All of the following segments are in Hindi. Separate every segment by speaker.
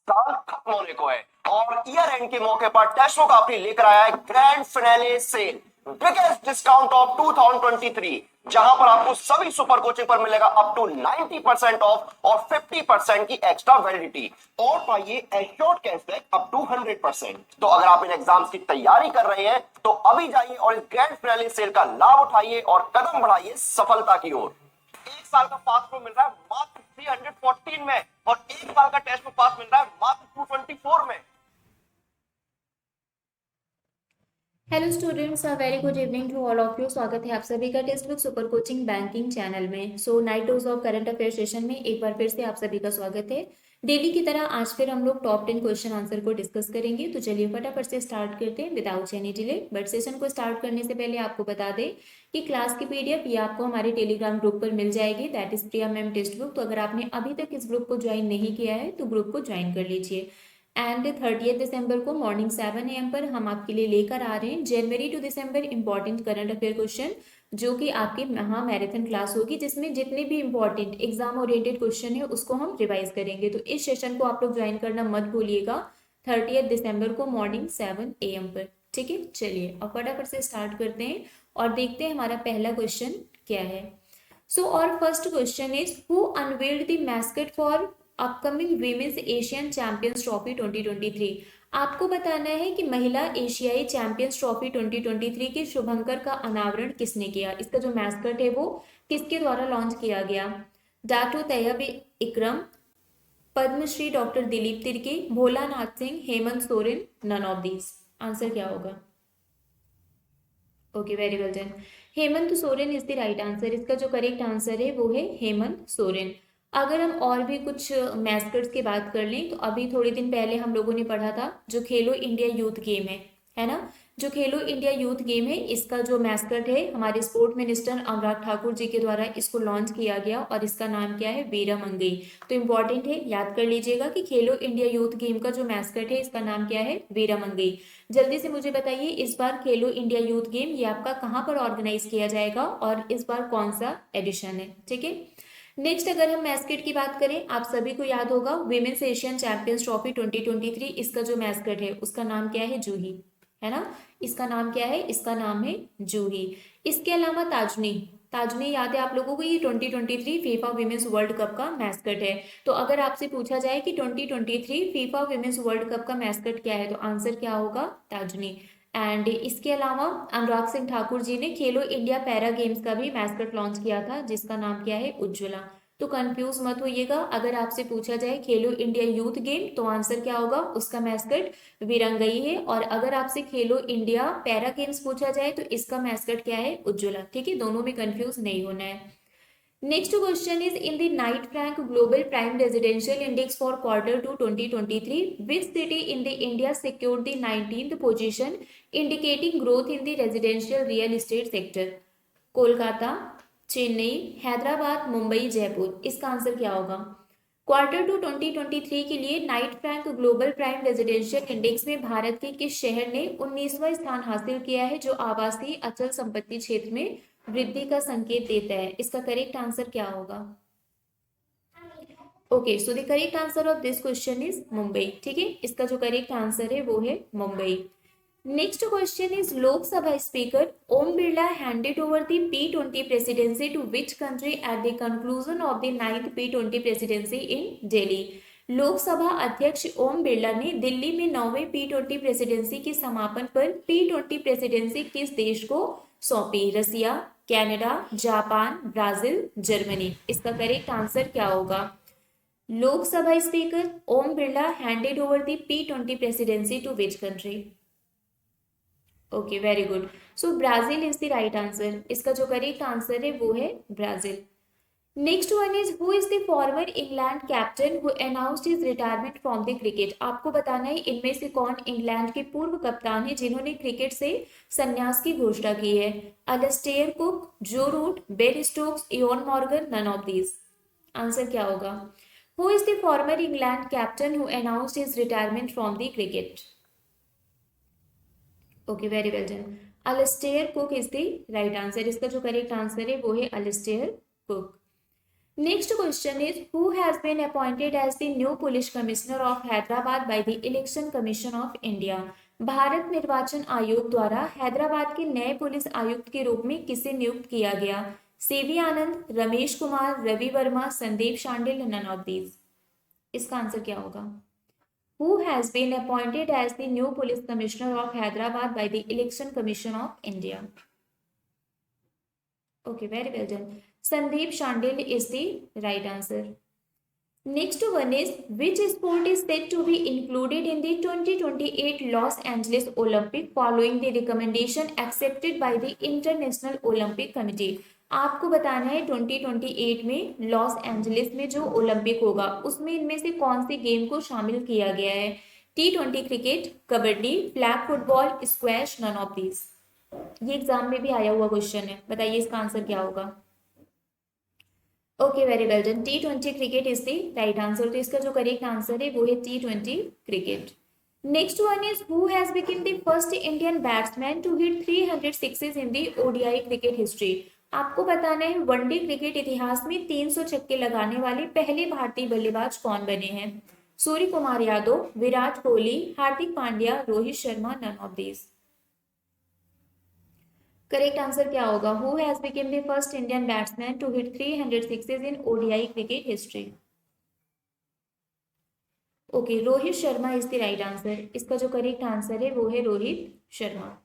Speaker 1: साल खत्म होने को है और ईयर एंड के मौके पर टेस्टो कंपनी लेकर आया है grand finale sale, biggest discount of 2023, जहां पर आपको सभी सुपर कोचिंग पर मिलेगा अप टू 90% ऑफ और 50% की एक्स्ट्रा वैलिडिटी और पाइए एश्योर्ड कैशबैक अप टू 100%। तो अगर आप इन एग्जाम्स की तैयारी कर रहे हैं तो अभी जाइए और इस ग्रैंड फिनाले सेल का लाभ उठाइए और कदम बढ़ाइए सफलता की ओर। एक साल का पास प्रो मिल रहा है मात्र 314 में और एक साल का टेस्ट में पास मिल रहा है मात्र 224 में।
Speaker 2: Hello students, a very good evening to all of you. स्वागत है आप सभी का text book super coaching banking channel में। So night dose of current affair session में एक बार फिर से आप सभी का स्वागत है। डेली की तरह आज फिर हम लोग टॉप 10 क्वेश्चन आंसर को डिस्कस करेंगे। तो चलिए फटाफट से स्टार्ट करते हैं without any delay. But session को स्टार्ट करने से पहले आपको बता दें कि क्लास की पीडीएफ ये आपको हमारे टेलीग्राम ग्रुप पर मिल जाएगी, that is Priya ma'am text book. तो अगर आपने अभी तक इस ग्रुप को ज्वाइन नहीं किया है तो ग्रुप को ज्वाइन कर लीजिए। एंड 30 दिसंबर को मॉर्निंग 7 AM पर हम आपके लिए लेकर आ रहे हैं January to December important current affair question, जो कि आपकी महा मैराथन क्लास होगी, जिसमें जितने भी इंपॉर्टेंट एग्जाम ओरिएंटेड क्वेश्चन है उसको हम रिवाइज करेंगे। तो इस सेशन को आप लोग ज्वाइन करना मत भूलिएगा 30 दिसंबर को मॉर्निंग 7 AM पर। ठीक है, चलिए अब फटाफट से स्टार्ट करते हैं और देखते हैं हमारा पहला क्वेश्चन क्या है। सो और first question is who unveiled the mascot for upcoming women's Asian champions trophy 2023। आपको बताना है कि महिला एशियाई चैंपियंस ट्रॉफी 2023 के शुभंकर का अनावरण किसने किया। इसका जो मैस्कट है वो किसके द्वारा लॉन्च किया गया। Dato Tayeb Ikram, Padmashri doctor Dilip Tirkey, Bholanath Singh, Hemant Soren, none of these. Answer क्या होगा। Okay, very well done. Hemant Soren is the right answer. इसका जो करेक्ट आंसर है वो है हेमंत सोरेन। अगर हम और भी कुछ मैस्कट्स की बात कर लें तो अभी थोड़े दिन पहले हम लोगों ने पढ़ा था जो खेलो इंडिया यूथ गेम है ना। जो खेलो इंडिया यूथ गेम है इसका जो मैस्कट है हमारे स्पोर्ट मिनिस्टर अनुराग ठाकुर जी के द्वारा इसको लॉन्च किया गया और इसका नाम क्या है, वीरा मंगई। तो इंपॉर्टेंट है, याद कर लीजिएगा कि खेलो इंडिया यूथ गेम का जो मैस्कट है इसका नाम क्या है, वीरा मंगई। जल्दी से मुझे बताइए इस बार खेलो इंडिया यूथ गेम ये आपका कहाँ पर ऑर्गेनाइज किया जाएगा और इस बार कौन सा एडिशन है। ठीक है, नेक्स्ट अगर हम मैस्कट की बात करें, आप सभी को याद होगा विमेन्स एशियन चैंपियंस ट्रॉफी 2023, इसका जो मैस्कट है उसका नाम क्या है, जूही, है ना। इसका नाम क्या है, इसका नाम है जूही। इसके अलावा ताजनी, ताजनी याद है आप लोगों को, ये 2023 फीफा विमेन्स वर्ल्ड कप का मैस्कट है। तो अगर आपसे पूछा जाए कि 2023 फीफा विमेन्स वर्ल्ड कप का मैस्कट क्या है तो आंसर क्या होगा, ताजनी। एंड इसके अलावा अनुराग सिंह ठाकुर जी ने खेलो इंडिया पैरा गेम्स का भी मैस्कट लॉन्च किया था जिसका नाम क्या है, उज्ज्वला। तो कंफ्यूज मत होइएगा, अगर आपसे पूछा जाए खेलो इंडिया यूथ गेम तो आंसर क्या होगा, उसका मैस्कट विरंगई है। और अगर आपसे खेलो इंडिया पैरा गेम्स पूछा जाए तो इसका मैस्कट क्या है, उज्ज्वला। ठीक है, दोनों में कंफ्यूज नहीं होना है। Next question is in the Knight Frank Global Prime Residential Index for quarter 2 2023, which city in the India secured the 19th position, indicating growth in the residential real estate sector? Kolkata, Chennai, Hyderabad, Mumbai, Jaipur. इसका आंसर क्या होगा। क्वार्टर टू 2023 के लिए Knight Frank global prime residential index में भारत के किस शहर ने 19वां स्थान हासिल किया है, जो आवासीय अचल संपत्ति क्षेत्र में वृद्धि का संकेत देता है। इसका करेक्ट आंसर क्या होगा। Okay, so the correct answer of this question is Mumbai. ठीक है, इसका जो करेक्ट आंसर है वो है Mumbai. Next question is Lok Sabha Speaker Om Birla handed over the P20 presidency to which country at the conclusion of the 9th P20 presidency in Delhi? Lok Sabha अध्यक्ष ओम बिरला ने दिल्ली में 9वें P20 प्रेसिडेंसी के समापन पर P20 प्रेसिडेंसी किस देश को सौंपी। Russia, Canada, Japan, Brazil, Germany. इसका करेक्ट आंसर क्या होगा। Lok Sabha speaker Om Birla handed over the P20 presidency to which country. Okay, very good. So Brazil is the right answer. इसका जो करेक्ट आंसर है वो है Brazil. Next one is who is the former England captain who announced his retirement from the cricket. आपको बताना है इनमें से कौन इंग्लैंड के पूर्व कप्तान है जिन्होंने क्रिकेट से संन्यास की घोषणा की है। Alastair Cook, Joe Root, Ben Stokes, Eoin Morgan, none of these. Answer क्या होगा। Who is the former England captain who announced his retirement from the cricket. Okay, very well done. Alastair Cook is the right answer. इसका जो करेक्ट आंसर है वो है Alastair Cook. Next question is, who has been appointed as the new police commissioner of Hyderabad by the Election Commission of India? Bharat निर्वाचन आयोग द्वारा हैदराबाद के नए पुलिस आयुक्त के रूप में किसे नियुक्त किया गया? CV Anand, Ramesh Kumar, Ravi Verma, Sandeep Shandil, none of these. इसका आंसर क्या होगा? Who has been appointed as the new police commissioner of Hyderabad by the Election Commission of India? Okay, very well done. Sandeep Shandil is the right answer. Next one is, which sport is said to be included in the 2028 Los Angeles Olympic following the recommendation accepted by the International Olympic Committee? आपको बताना है 2028 में लॉस एंजलिस में जो ओलंपिक होगा उसमें इनमें से कौन सी गेम को शामिल किया गया है? T20 cricket, kabaddi, flag football, squash, none of these. ये एग्जाम में भी आया हुआ क्वेश्चन है, बताइए इसका आंसर क्या होगा? Okay, very well done. T20 cricket is the right answer. तो इसका जो करेक्ट आंसर है वो है T20 cricket. Next one is, who has become the first Indian batsman to hit 300 sixes in the ODI cricket history? आपको बताना है वनडे क्रिकेट इतिहास में 300 छक्के लगाने वाले पहले भारतीय बल्लेबाज कौन बने हैं? Surya Kumar Yadav, Virat Kohli, Hardik Pandya, Rohit Sharma, none of these. Correct answer क्या होगा? Who has become the first Indian batsman to hit 300 sixes in ODI cricket history? Okay, Rohit Sharma is the right answer. इसका जो करेक्ट आंसर है वो है रोहित शर्मा।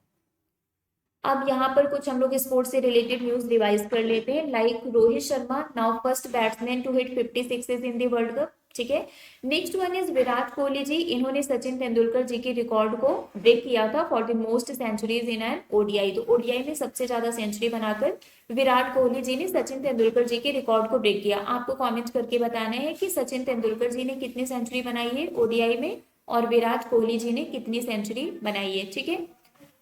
Speaker 2: अब यहाँ पर कुछ हम लोग स्पोर्ट्स से रिलेटेड न्यूज रिवाइज कर लेते हैं। Like Rohit Sharma now first batsman to hit 50 sixes in the world cup. ठीक है। Next one is Virat Kohli ji, इन्होंने सचिन तेंदुलकर जी के रिकॉर्ड को ब्रेक किया था for the most centuries in an ODI. तो ओडीआई में सबसे ज्यादा सेंचुरी बनाकर विराट कोहली जी ने सचिन तेंदुलकर जी के रिकॉर्ड को ब्रेक किया। आपको कॉमेंट करके बताना है कि सचिन तेंदुलकर जी ने कितनी सेंचुरी बनाई है ओडीआई में और विराट कोहली जी ने कितनी सेंचुरी बनाई है। ठीक है।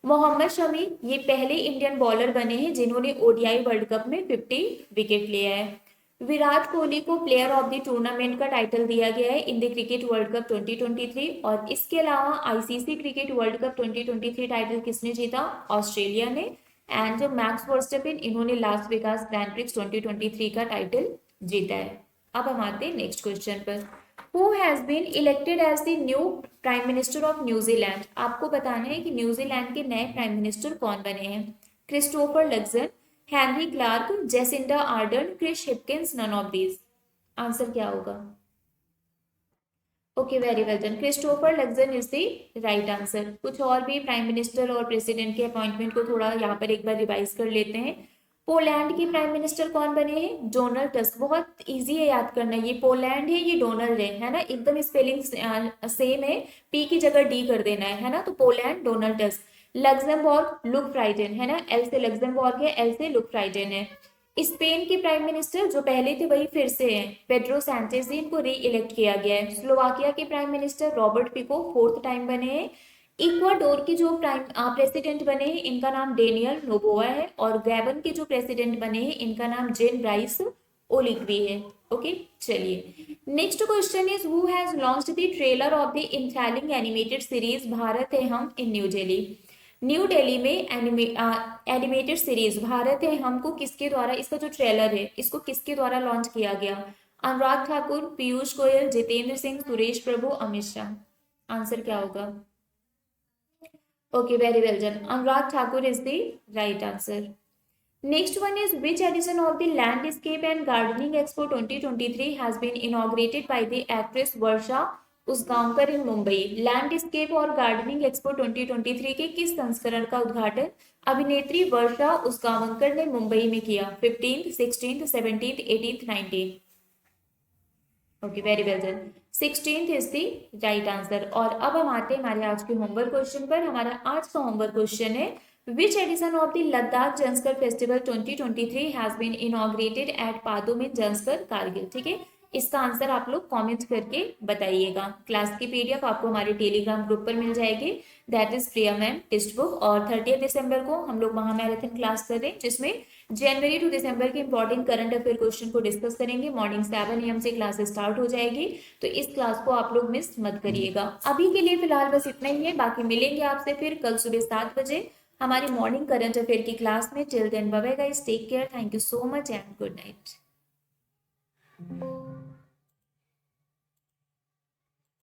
Speaker 2: मोहम्मद शमी ये पहले इंडियन बॉलर बने हैं जिन्होंने ओडीआई वर्ल्ड कप में 50 विकेट लिया है। विराट कोहली को प्लेयर ऑफ द टूर्नामेंट का टाइटल दिया गया है in the cricket world cup 2023 और इसके अलावा ICC cricket world cup 2023 title किसने जीता? ऑस्ट्रेलिया ने। एंड जो मैक्स वर्स्टैपेन इन्होंने लास वेगास ग्रैंड प्रिक्स 2023 का टाइटल जीता है। अब हम आते हैं नेक्स्ट क्वेश्चन पर। Who has been elected as the new Prime Minister of New Zealand? आपको बताना है कि न्यूजीलैंड के नए प्राइम मिनिस्टर कौन बने हैं? Christopher Luxon, Henry Clark, Jacinda Ardern, Chris Hipkins, none of these. Answer क्या होगा? Okay, very well done. Christopher Luxon is the right answer. कुछ और भी प्राइम मिनिस्टर और प्रेसिडेंट के अपॉइंटमेंट को थोड़ा यहाँ पर एक बार रिवाइज कर लेते हैं। पोलैंड की प्राइम मिनिस्टर कौन बने हैं? Donald tusk. बहुत इजी है याद करना, ये पोलैंड है ये डोनाल्ड है ना, एकदम स्पेलिंग सेम है, पी की जगह डी कर देना है ना। तो Poland Donald Tusk. Luxembourg Luc Frieden है ना, एल से लग्जमबर्ग है, एल से लुक फ्राइडेन है। स्पेन के प्राइम मिनिस्टर जो पहले थे वही फिर से हैं, पेड्रो सैंचेज जी, इनको री इलेक्ट किया गया है। स्लोवाकिया के prime minister Robert Fico 4th time बने हैं। इक्वाडोर के जो प्रेसिडेंट बने हैं इनका नाम डेनियल नोबोआ है और गैबन के जो प्रेसिडेंट बने हैं इनका नाम जेन ब्राइस ओलिग्वी है। ओके, चलिए next question is, who has launched the trailer of the enthralling animated series Bharat Hai Hum in New Delhi? New Delhi में एनिमेटेड सीरीज भारत है हम को किसके द्वारा, इसका जो ट्रेलर है इसको किसके द्वारा लॉन्च किया गया? अनुराग ठाकुर, पीयूष गोयल, जितेंद्र सिंह, सुरेश प्रभु, अमित शाह। आंसर क्या होगा? Okay, very well done. Anurag Thakur is the right answer. Next one is, which edition of the Landscape and Gardening Expo 2023 has been inaugurated by the actress Varsha Usgaonkar in Mumbai? Landscape और गार्डनिंग एक्सपो 2023 के किस संस्करण का उद्घाटन अभिनेत्री वर्षा उसगांवकर ने मुंबई में किया? 15th, 16th, 17th, 18th, 19th। Okay, very well done. 16th is the right answer. और अब हम आते हैं हमारे आज के होमवर्क क्वेश्चन पर। हमारा आज का होमवर्क क्वेश्चन है, which edition of the Ladakh Zanskar festival 2023 has been inaugurated at Padum in Zanskar Kargil? ठीक है, इसका आंसर आप लोग कमेंट करके बताइएगा। क्लास की पीडीएफ आपको हमारे टेलीग्राम ग्रुप पर मिल जाएगी, that is Priya ma'am text book. और 30 दिसंबर को हम लोग महामैराथन क्लास कर रहे हैं जिसमें जनवरी टू दिसंबर के इंपॉर्टेंट करंट अफेयर क्वेश्चन को डिस्कस करेंगे। मॉर्निंग 7 AM से क्लास स्टार्ट हो जाएगी, तो इस क्लास को आप लोग मिस मत करिएगा। अभी के लिए फिलहाल बस इतना ही है, बाकी मिलेंगे आपसे फिर कल सुबह 7 बजे हमारी मॉर्निंग करंट अफेयर की क्लास में। Till then bye bye guys, take care, thank you so much and good night.